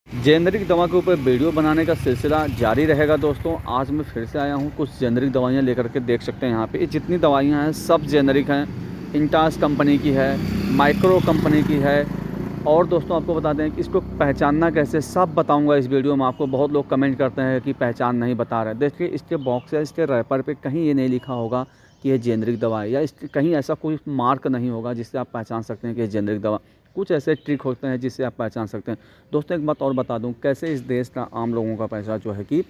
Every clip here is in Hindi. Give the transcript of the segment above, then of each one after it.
जेनेरिक दवा के ऊपर वीडियो बनाने का सिलसिला जारी रहेगा दोस्तों। आज मैं फिर से आया हूँ कुछ जेनेरिक दवाइयाँ लेकर के। देख सकते हैं यहाँ पे जितनी दवाइयाँ हैं सब जेनेरिक हैं। इंटास कंपनी की है, माइक्रो कंपनी की है। और दोस्तों आपको बता दें कि इसको पहचानना कैसे सब बताऊंगा इस वीडियो में आपको। बहुत लोग कमेंट करते हैं कि पहचान नहीं बता रहे। देखिए इसके बॉक्स या इसके रैपर पे कहीं ये नहीं लिखा होगा कि ये जेनेरिक दवा है, या इसके कहीं ऐसा कोई मार्क नहीं होगा जिससे आप पहचान सकते हैं कि ये जेनेरिक दवा। कुछ ऐसे ट्रिक होते हैं जिससे आप पहचान सकते हैं। दोस्तों एक बात और बता दूं, कैसे इस देश का आम लोगों का पैसा जो है कि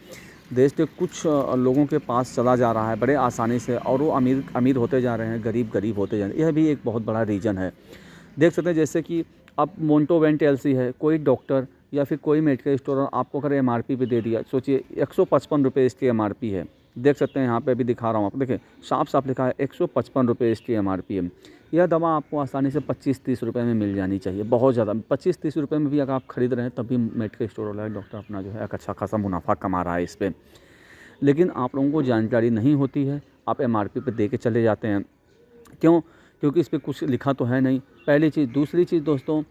देश के कुछ लोगों के पास चला जा रहा है बड़े आसानी से, और वो अमीर अमीर होते जा रहे हैं, गरीब गरीब होते जा रहे हैं। यह भी एक बहुत बड़ा रीज़न है। देख सकते हैं जैसे कि अब मोन्टोवेंट एलसी है, कोई डॉक्टर या फिर कोई मेडिकल स्टोर आपको अगर एमआरपी पे दे दिया, सोचिए 155 रुपये इसकी एमआरपी है। देख सकते हैं यहाँ पे अभी दिखा रहा हूँ आपको, देखिए साफ साफ लिखा है 155 रुपये इसकी एमआरपी है। यह दवा आपको आसानी से 25-30 रुपये में मिल जानी चाहिए। बहुत ज़्यादा 25-30 रुपये में भी अगर आप खरीद रहे हैं तब भी मेडिकल स्टोर वाला डॉक्टर अपना जो है एक अच्छा खासा मुनाफा कमा रहा है इस पर। लेकिन आप लोगों को जानकारी नहीं होती है, आप एमआरपी पे दे के चले जाते हैं। क्यों? क्योंकि इस पर कुछ लिखा तो है नहीं, पहली चीज़। दूसरी चीज़ दोस्तों,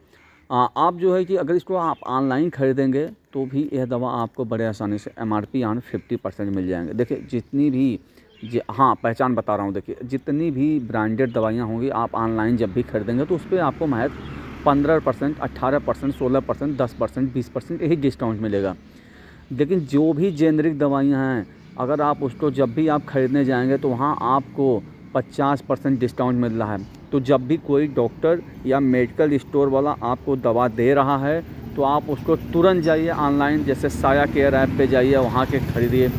आप जो है कि अगर इसको आप ऑनलाइन खरीदेंगे तो भी यह दवा आपको बड़े आसानी से एमआरपी ऑन 50% मिल जाएंगे। देखिए जितनी भी हाँ पहचान बता रहा हूँ, देखिए जितनी भी ब्रांडेड दवाइयाँ होंगी आप ऑनलाइन जब भी खरीदेंगे तो उस पर आपको महज 15%, 18%, 16%, 10%, 20% यही डिस्काउंट मिलेगा। लेकिन जो भी जेनेरिक दवाइयाँ हैं, अगर आप उसको जब भी आप खरीदने जाएंगे तो वहाँ आपको 50% डिस्काउंट मिल रहा है। तो जब भी कोई डॉक्टर या मेडिकल स्टोर वाला आपको दवा दे रहा है तो आप उसको तुरंत जाइए ऑनलाइन, जैसे साया केयर ऐप पे जाइए, वहाँ के खरीदिए।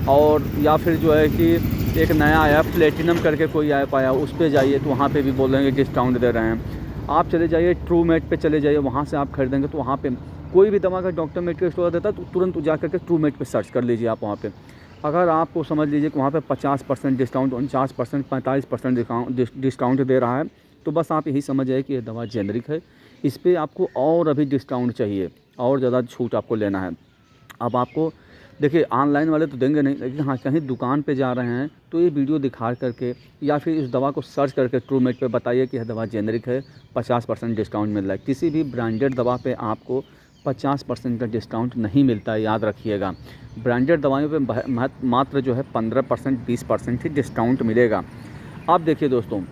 और या फिर जो है कि एक नया ऐप प्लेटिनम करके कोई ऐप आया, उस पर जाइए तो वहाँ पे भी बोलेंगे डिस्काउंट दे रहे हैं। आप चले जाइए ट्रूमेट पे चले जाइए, वहाँ से आप खरीदेंगे तो वहाँ पे कोई भी दवा का डॉक्टर मेडिकल स्टोर देता है तो तुरंत जा करके ट्रूमेट पे सर्च कर लीजिए आप वहाँ पे। अगर आपको समझ लीजिए कि वहाँ पे 50% डिस्काउंट, 49%, 45% डिस्काउंट दे रहा है, तो बस आप यही समझ जाइए कि ये दवा जेनेरिक है। इस पर आपको और अभी डिस्काउंट चाहिए, और ज़्यादा छूट आपको लेना है। अब आपको देखिए ऑनलाइन वाले तो देंगे नहीं, लेकिन हाँ कहीं दुकान पे जा रहे हैं तो ये वीडियो दिखा करके या फिर इस दवा को सर्च करके ट्रूमेट पे बताइए कि यह दवा जेनेरिक है, 50% डिस्काउंट मिल रहा है। किसी भी ब्रांडेड दवा पे आपको 50% का डिस्काउंट नहीं मिलता है, याद रखिएगा। ब्रांडेड दवाइयों पे मात्र जो है 15%, 20% ही डिस्काउंट मिलेगा। अब देखिए दोस्तों,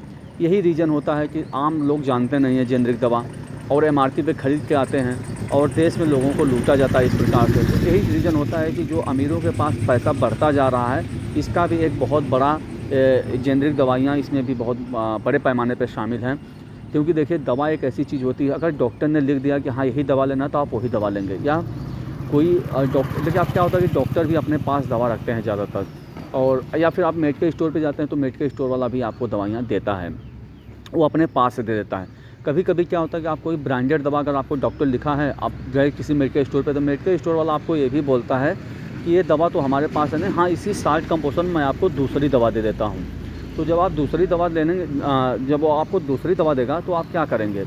यही रीज़न होता है कि आम लोग जानते नहीं हैं जेनेरिक दवा, और एमआरपी पे खरीद के आते हैं और देश में लोगों को लूटा जाता है इस प्रकार से। तो यही रीज़न होता है कि जो अमीरों के पास पैसा बढ़ता जा रहा है, इसका भी एक बहुत बड़ा जेनेरिक दवाइयाँ इसमें भी बहुत बड़े पैमाने पर शामिल हैं। क्योंकि देखिए दवा एक ऐसी चीज़ होती है, अगर डॉक्टर ने लिख दिया कि हाँ यही दवा लेना तो आप वही दवा लेंगे। या कोई डॉक्टर, देखिए अब क्या होता है कि डॉक्टर भी अपने पास दवा रखते हैं ज़्यादातर, और या फिर आप मेडिकल स्टोर पे जाते हैं तो मेडिकल स्टोर वाला भी आपको दवाइयाँ देता है, वो अपने पास से दे देता है। कभी कभी क्या होता है कि आप कोई ब्रांडेड दवा अगर आपको डॉक्टर लिखा है, आप गए किसी मेडिकल स्टोर पे, तो मेडिकल स्टोर वाला आपको ये भी बोलता है कि ये दवा तो हमारे पास है नहीं, हाँ इसी साल्ट कंपोजिशन में आपको दूसरी दवा दे देता हूँ। तो जब आप दूसरी दवा लेने जब वो आपको दूसरी दवा देगा तो आप क्या करेंगे,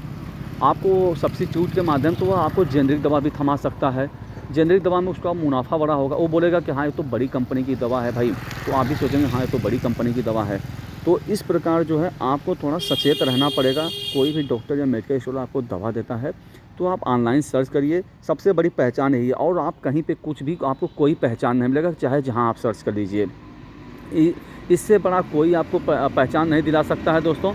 आपको सब्स्टिट्यूट के माध्यम से वो आपको जेनेरिक दवा भी थमा सकता है। जेनेरिक दवा में उसका मुनाफा बड़ा होगा, वो बोलेगा कि हाँ ये तो बड़ी कंपनी की दवा है भाई, तो आप भी सोचेंगे हाँ ये तो बड़ी कंपनी की दवा है। तो इस प्रकार जो है आपको थोड़ा सचेत रहना पड़ेगा। कोई भी डॉक्टर या मेडिकल स्टोर आपको दवा देता है तो आप ऑनलाइन सर्च करिए, सबसे बड़ी पहचान यही है। और आप कहीं पे कुछ भी आपको कोई पहचान नहीं मिलेगा, चाहे जहां आप सर्च कर लीजिए। इससे बड़ा कोई आपको पहचान नहीं दिला सकता है दोस्तों।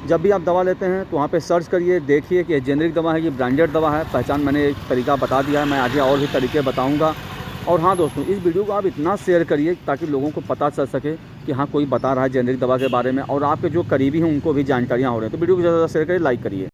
जब भी आप दवा लेते हैं तो वहाँ पे सर्च करिए, देखिए कि जेनेरिक दवा है, ये ब्रांडेड दवा है। पहचान मैंने एक तरीका बता दिया है, मैं आगे और भी तरीके बताऊँगा। और हाँ दोस्तों, इस वीडियो को आप इतना शेयर करिए ताकि लोगों को पता चल सके कि हाँ कोई बता रहा है जेनेरिक दवा के बारे में, और आपके जो करीबी हैं उनको भी जानकारियाँ हो रही हैं। तो वीडियो को ज़्यादा शेयर करिए, लाइक करिए।